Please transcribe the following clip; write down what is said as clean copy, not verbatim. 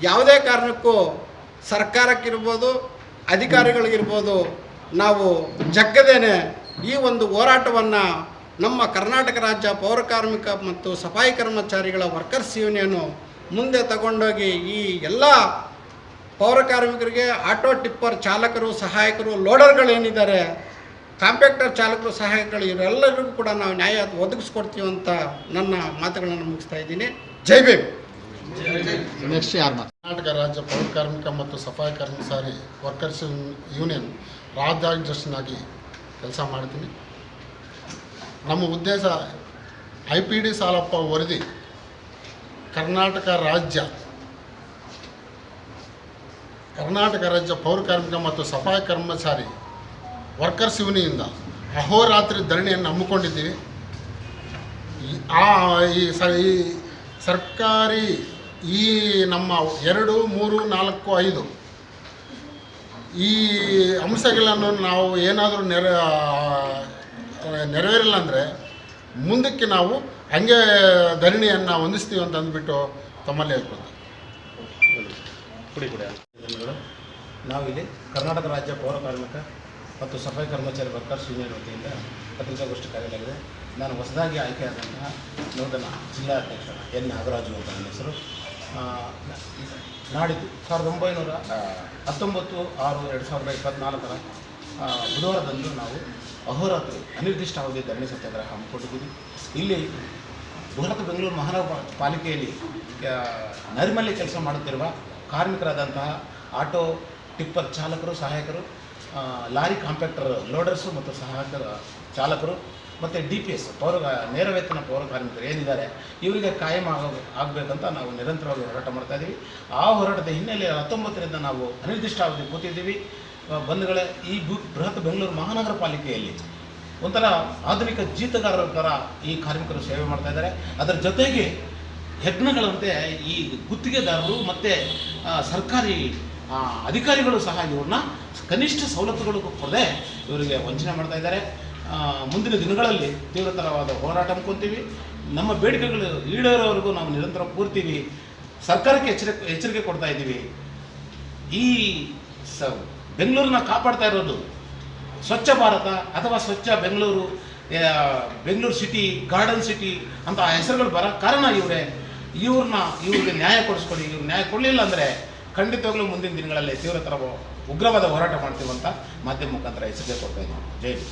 ಯಾವುದೇ ಕಾರಣಕ್ಕೂ ಸರ್ಕಾರಕ್ಕಿರ್ಬೋದು ಅಧಿಕಾರಿಗಳಿಗಿರ್ಬೋದು ನಾವು ಜಗ್ಗದೇನೆ ಈ ಒಂದು ಹೋರಾಟವನ್ನು ನಮ್ಮ ಕರ್ನಾಟಕ ರಾಜ್ಯ ಪೌರಕಾರ್ಮಿಕ ಮತ್ತು ಸಫಾಯಿ ಕರ್ಮಚಾರಿಗಳ ವರ್ಕರ್ಸ್ ಯೂನಿಯನು ಮುಂದೆ ತಗೊಂಡೋಗಿ ಈ ಎಲ್ಲ ಪೌರಕಾರ್ಮಿಕರಿಗೆ ಆಟೋ ಟಿಪ್ಪರ್ ಚಾಲಕರು ಸಹಾಯಕರು ಲೋಡರ್ಗಳೇನಿದ್ದಾರೆ ಕಾಂಪ್ಯಾಕ್ಟರ್ ಚಾಲಕರು ಸಹಾಯಕರು ಇವರೆಲ್ಲರಿಗೂ ಕೂಡ ನಾವು ನ್ಯಾಯ ಒದಗಿಸ್ಕೊಡ್ತೀವಿ ಅಂತ ನನ್ನ ಮಾತುಗಳನ್ನು ಮುಗಿಸ್ತಾ ಇದ್ದೀನಿ. ಜೈ ಭೀಮ್. ನೆಕ್ಸ್ಟ್ ಯಾರು ಕರ್ನಾಟಕ ರಾಜ್ಯ ಪೌರಕಾರ್ಮಿಕ ಮತ್ತು ಸಫಾಯಿ ಕರ್ಮಚಾರಿ ವರ್ಕರ್ಸ್ ಯೂನಿಯನ್ ರಾಜ್ಯಾಧ್ಯಕ್ಷನಾಗಿ ಕೆಲಸ ಮಾಡ್ತೀನಿ. ನಮ್ಮ ಉದ್ದೇಶ IPD ಸಾಲಪ್ಪ ವರದಿ ಕರ್ನಾಟಕ ರಾಜ್ಯ ಪೌರಕಾರ್ಮಿಕ ಮತ್ತು ಸಫಾಯಿ ಕರ್ಮಚಾರಿ ವರ್ಕರ್ಸ್ ಯೂನಿಯಿಂದ ಅಹೋರಾತ್ರಿ ಧರಣಿಯನ್ನು ಹಮ್ಮಿಕೊಂಡಿದ್ದೀವಿ. ಈ ಸರ್ಕಾರಿ ಈ ನಮ್ಮ 2, 3, 4, 5 ಈ ಅಂಶಗಳನ್ನು ನಾವು ಏನಾದರೂ ನೆರವೇರಿಲ್ಲ ಅಂದರೆ ಮುಂದಕ್ಕೆ ನಾವು ಹಂಗೆ ಧರಣಿಯನ್ನು ಹೊಂದಿಸ್ತೀವಿ ಅಂತ ಅಂದ್ಬಿಟ್ಟು ತಮ್ಮಲ್ಲಿ ಹೇಳ್ಕೊತೀವಿ. ನಾವಿಲ್ಲಿ ಕರ್ನಾಟಕ ರಾಜ್ಯ ಪೌರಕಾರ್ಮಿಕ ಮತ್ತು ಸಫಾಯಿ ಕರ್ಮಚಾರಿ ವರ್ಕರ್ಸ್ ಯೂನಿಯನ್ ವತಿಯಿಂದ ಪತ್ರಿಕಾಗೋಷ್ಠಿ ಕಾರ್ಯಾಲಯವಿದೆ. ನಾನು ಹೊಸದಾಗಿ ಆಯ್ಕೆಯಾದಂತಹ ನೂತನ ಜಿಲ್ಲಾಧ್ಯಕ್ಷ ಎನ್ ನಾಗರಾಜು ಅಂತ ನನ್ನ ಹೆಸರು. ನಾಡಿದ್ದು 19/6/2024 ಬುಧವಾರದಂದು ನಾವು ಅಹೋರಾತ್ರಿ ಅನಿರ್ದಿಷ್ಟ ಅವಧಿ ಧರಣಿ ಸತ್ಯಾಗ್ರಹ ಹಮ್ಮಿಕೊಂಡಿದ್ದೀವಿ. ಇಲ್ಲಿ ಬೃಹತ್ ಬೆಂಗಳೂರು ಮಹಾನಗರ ಪಾಲಿಕೆಯಲ್ಲಿ ನೈರ್ಮಲ್ಯ ಕೆಲಸ ಮಾಡುತ್ತಿರುವ ಕಾರ್ಮಿಕರಾದಂತಹ ಆಟೋ ಟಿಪ್ಪರ್ ಚಾಲಕರು ಸಹಾಯಕರು, ಲಾರಿ ಕಾಂಪ್ಯಾಕ್ಟರ್ ಲೋಡರ್ಸು ಮತ್ತು ಸಹಾಯಕ ಚಾಲಕರು ಮತ್ತು DPS ನೇರ ವೇತನ ಪೌರ ಕಾರ್ಮಿಕರು ಏನಿದ್ದಾರೆ ಇವರಿಗೆ ಕಾಯಂ ಆಗಬೇಕಂತ ನಾವು ನಿರಂತರವಾಗಿ ಹೋರಾಟ ಮಾಡ್ತಾಯಿದ್ದೀವಿ. ಆ ಹೋರಾಟದ ಹಿನ್ನೆಲೆಯಲ್ಲಿ 19ರಿಂದ ನಾವು ಅನಿರ್ದಿಷ್ಟಾವಧಿ ಕೂತಿದ್ದೀವಿ. ಬಂಧುಗಳೇ, ಈ ಬೃಹತ್ ಬೆಂಗಳೂರು ಮಹಾನಗರ ಪಾಲಿಕೆಯಲ್ಲಿ ಒಂಥರ ಆಧುನಿಕ ಜೀತಗಾರರ ಥರ ಈ ಕಾರ್ಮಿಕರು ಸೇವೆ ಮಾಡ್ತಾಯಿದ್ದಾರೆ. ಅದರ ಜೊತೆಗೆ ಯಜ್ಞಗಳಂತೆ ಈ ಗುತ್ತಿಗೆದಾರರು ಮತ್ತು ಸರ್ಕಾರಿ ಅಧಿಕಾರಿಗಳು ಸಹ ಇವ್ರನ್ನ ಕನಿಷ್ಠ ಸವಲತ್ತುಗಳು ಕೊಡದೆ ಇವರಿಗೆ ವಂಚನೆ ಮಾಡ್ತಾಯಿದ್ದಾರೆ. ಮುಂದಿನ ದಿನಗಳಲ್ಲಿ ತೀವ್ರತರವಾದ ಹೋರಾಟ ಹಮ್ಮಿಕೊಳ್ತೀವಿ. ನಮ್ಮ ಬೇಡಿಕೆಗಳು ಈಡೇರೋವರೆಗೂ ನಾವು ನಿರಂತರ ಕೂರ್ತೀವಿ. ಸರ್ಕಾರಕ್ಕೆ ಎಚ್ಚರಿಕೆ ಕೊಡ್ತಾ ಇದ್ದೀವಿ. ಈ ಬೆಂಗಳೂರನ್ನ ಕಾಪಾಡ್ತಾ ಇರೋದು ಸ್ವಚ್ಛ ಭಾರತ ಅಥವಾ ಸ್ವಚ್ಛ Bengaluru, Bengaluru city, garden city ಅಂತ ಹೆಸರುಗಳು ಬರೋ ಕಾರಣ ಇವ್ರಿಗೆ ನ್ಯಾಯ ಕೊಡಿಸ್ಕೊಡಿ. ಇವ್ರು ನ್ಯಾಯ ಕೊಡಲಿಲ್ಲ ಅಂದರೆ ಖಂಡಿತವಾಗ್ಲೂ ಮುಂದಿನ ದಿನಗಳಲ್ಲಿ ತೀವ್ರತರ ಉಗ್ರವಾದ ಹೋರಾಟ ಮಾಡ್ತೀವಂತ ಮಾಧ್ಯಮ ಮುಖಾಂತರ ಎಚ್ಚರಿಕೆ ಕೊಡ್ತಾ ಇದ್ದೀವಿ. ಜೈ ಹಿಂದ್.